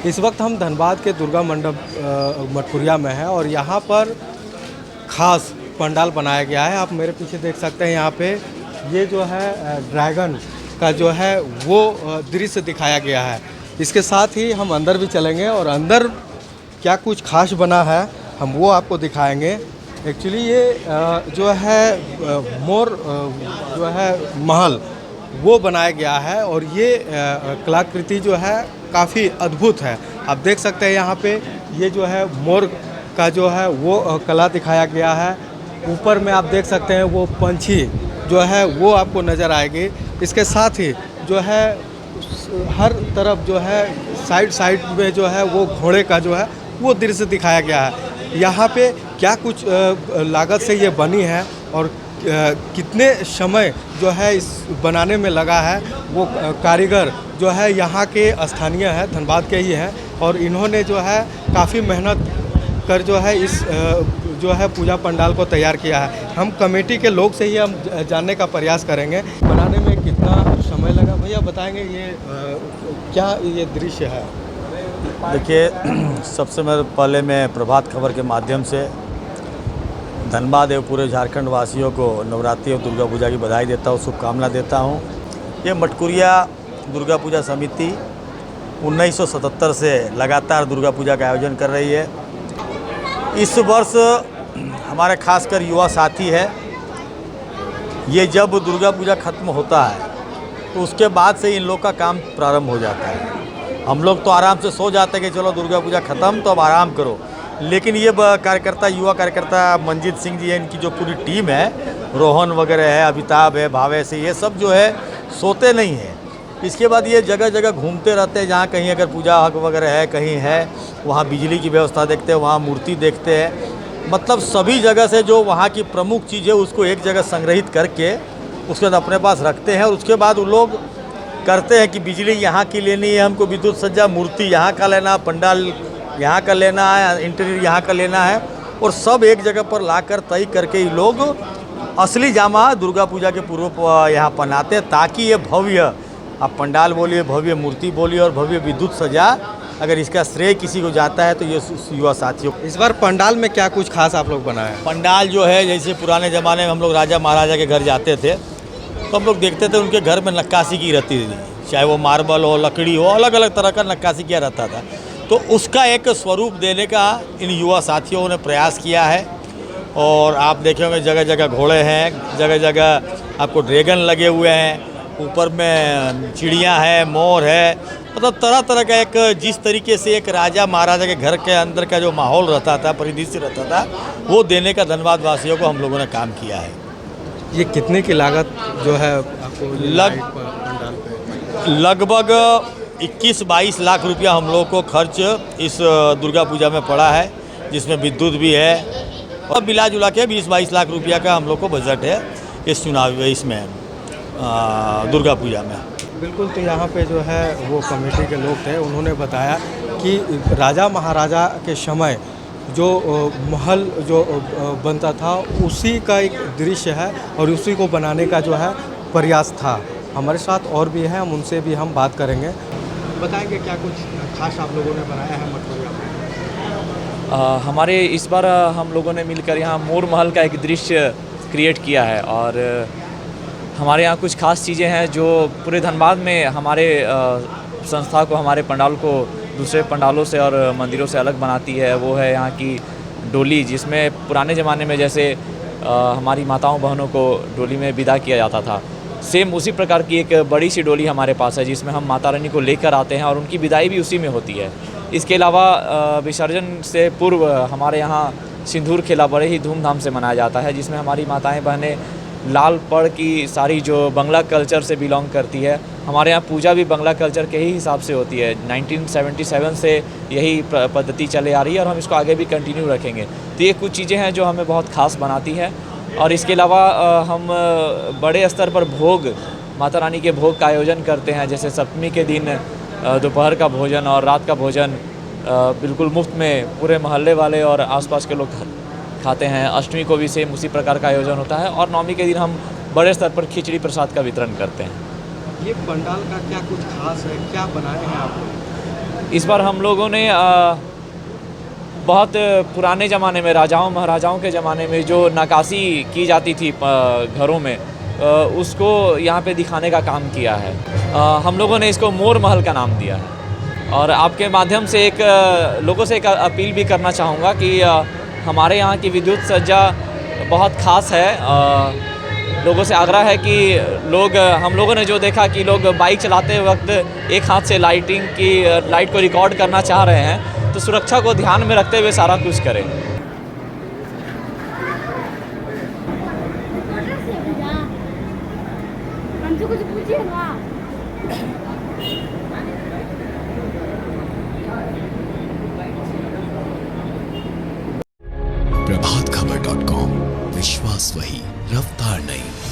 इस वक्त हम धनबाद के दुर्गा मंडप मटकुरिया में हैं और यहाँ पर खास पंडाल बनाया गया है। आप मेरे पीछे देख सकते हैं, यहाँ पे ये जो है ड्रैगन का जो है वो दृश्य दिखाया गया है। इसके साथ ही हम अंदर भी चलेंगे और अंदर क्या कुछ खास बना है हम वो आपको दिखाएंगे। एक्चुअली ये जो है मोर जो है महल वो बनाया गया है और ये कलाकृति जो है काफ़ी अद्भुत है। आप देख सकते हैं यहाँ पे ये जो है मोर का जो है वो कला दिखाया गया है। ऊपर में आप देख सकते हैं वो पंछी जो है वो आपको नज़र आएगी। इसके साथ ही जो है हर तरफ जो है साइड में जो है वो घोड़े का जो है वो दृश्य दिखाया गया है। यहाँ पे क्या कुछ लागत से ये बनी है और कितने समय जो है इस बनाने में लगा है, वो कारीगर जो है यहाँ के स्थानीय है, धनबाद के ही हैं और इन्होंने जो है काफ़ी मेहनत कर जो है इस जो है पूजा पंडाल को तैयार किया है। हम कमेटी के लोग से ही हम जानने का प्रयास करेंगे बनाने में कितना समय लगा। भैया बताएंगे ये क्या ये दृश्य है? देखिए, सबसे पहले मैं प्रभात खबर के माध्यम से धनबाद एवं पूरे झारखंड वासियों को नवरात्रि और दुर्गा पूजा की बधाई देता हूँ, शुभकामना देता हूँ। ये मटकुरिया दुर्गा पूजा समिति 1977 से लगातार दुर्गा पूजा का आयोजन कर रही है। इस वर्ष हमारे खासकर युवा साथी है, ये जब दुर्गा पूजा खत्म होता है तो उसके बाद से इन लोग का काम प्रारंभ हो जाता है। हम लोग तो आराम से सो जाते हैं कि चलो दुर्गा पूजा ख़त्म तो अब आराम करो, लेकिन ये कार्यकर्ता, युवा कार्यकर्ता मंजीत सिंह जी है, इनकी जो पूरी टीम है, रोहन वगैरह है, अमिताभ है, भावेश है, ये सब जो है सोते नहीं हैं। इसके बाद ये जगह जगह घूमते रहते हैं, जहाँ कहीं अगर पूजा हक वगैरह है, कहीं है, वहाँ बिजली की व्यवस्था देखते हैं, वहाँ मूर्ति देखते हैं। मतलब सभी जगह से जो वहाँ की प्रमुख चीज़ है उसको एक जगह संग्रहित करके उसके बाद अपने पास रखते हैं और उसके बाद वो लोग करते हैं कि बिजली यहाँ की लेनी है, हमको विद्युत सज्जा मूर्ति यहाँ का लेना, पंडाल यहाँ का लेना है, इंटीरियर यहाँ का लेना है और सब एक जगह पर लाकर तय करके ही लोग असली जामा दुर्गा पूजा के पूर्व यहाँ पहनाते हैं, ताकि ये भव्य, आप पंडाल बोलिए, भव्य मूर्ति बोलिए और भव्य विद्युत सज्जा, अगर इसका श्रेय किसी को जाता है तो ये युवा साथियों। इस बार पंडाल में क्या कुछ खास आप लोग बनाए? पंडाल जो है, जैसे पुराने ज़माने में हम लोग राजा महाराजा के घर जाते थे तो हम लोग देखते थे उनके घर में नक्काशी की रहती थी, चाहे वो मार्बल हो, लकड़ी हो, अलग अलग तरह का नक्काशी किया रहता था। तो उसका एक स्वरूप देने का इन युवा साथियों ने प्रयास किया है और आप देखे होंगे जगह जगह घोड़े हैं, जगह जगह आपको ड्रैगन लगे हुए हैं, ऊपर में चिड़ियाँ हैं, मोर है, मतलब तरह तरह का एक जिस तरीके से एक राजा महाराजा के घर के अंदर का जो माहौल रहता था, परिदृश्य रहता था, वो देने का धनबाद वासियों को हम लोगों ने काम किया है। ये कितने की लागत जो है आपको लगभग 21-22 लाख रुपया हम लोग को खर्च इस दुर्गा पूजा में पड़ा है, जिसमें विद्युत भी है और मिला जुला के 20-22 लाख रुपया का हम लोग को बजट है इस चुनाव इसमें दुर्गा पूजा में। बिल्कुल, तो यहाँ पे जो है वो कमेटी के लोग थे, उन्होंने बताया कि राजा महाराजा के समय जो महल जो बनता था उसी का एक दृश्य है और उसी को बनाने का जो है प्रयास था। हमारे साथ और भी हैं, हम उनसे भी हम बात करेंगे। बताएंगे क्या कुछ खास आप लोगों ने बनाया है मटकुरिया में? हमारे इस बार हम लोगों ने मिलकर यहाँ मोर महल का एक दृश्य क्रिएट किया है और हमारे यहाँ कुछ खास चीज़ें हैं जो पूरे धनबाद में हमारे संस्था को, हमारे पंडाल को दूसरे पंडालों से और मंदिरों से अलग बनाती है। वो है यहाँ की डोली, जिसमें पुराने ज़माने में जैसे हमारी माताओं बहनों को डोली में विदा किया जाता था, सेम उसी प्रकार की एक बड़ी सी डोली हमारे पास है, जिसमें हम माता रानी को लेकर आते हैं और उनकी विदाई भी उसी में होती है। इसके अलावा विसर्जन से पूर्व हमारे यहाँ सिंदूर खेला बड़े ही धूमधाम से मनाया जाता है, जिसमें हमारी माताएं बहनें लाल पड़ की सारी जो बंगला कल्चर से बिलोंग करती है। हमारे यहाँ पूजा भी बंगला कल्चर के ही हिसाब से होती है। 1977 से यही पद्धति चले आ रही है और हम इसको आगे भी कंटिन्यू रखेंगे। तो ये कुछ चीज़ें हैं जो हमें बहुत खास बनाती है। और इसके अलावा हम बड़े स्तर पर भोग, माता रानी के भोग का आयोजन करते हैं। जैसे सप्तमी के दिन दोपहर का भोजन और रात का भोजन बिल्कुल मुफ्त में पूरे मोहल्ले वाले और आसपास के लोग खाते हैं। अष्टमी को भी सेम उसी प्रकार का आयोजन होता है और नवमी के दिन हम बड़े स्तर पर खिचड़ी प्रसाद का वितरण करते हैं। ये पंडाल का क्या कुछ खास है, क्या बनाए हैं आप लोग? इस बार हम लोगों ने बहुत पुराने ज़माने में राजाओं महाराजाओं के ज़माने में जो नक्काशी की जाती थी घरों में, उसको यहाँ पे दिखाने का काम किया है। हम लोगों ने इसको मोर महल का नाम दिया है। और आपके माध्यम से लोगों से एक अपील भी करना चाहूँगा कि हमारे यहाँ की विद्युत सज्जा बहुत ख़ास है। लोगों से आग्रह है कि हम लोगों ने जो देखा कि लोग बाइक चलाते वक्त एक हाथ से लाइट को रिकॉर्ड करना चाह रहे हैं, तो सुरक्षा को ध्यान में रखते हुए सारा कुछ करें। हमसे कुछ पूछिएगा। प्रभातखबर.com, विश्वास वही, रफ्तार नहीं।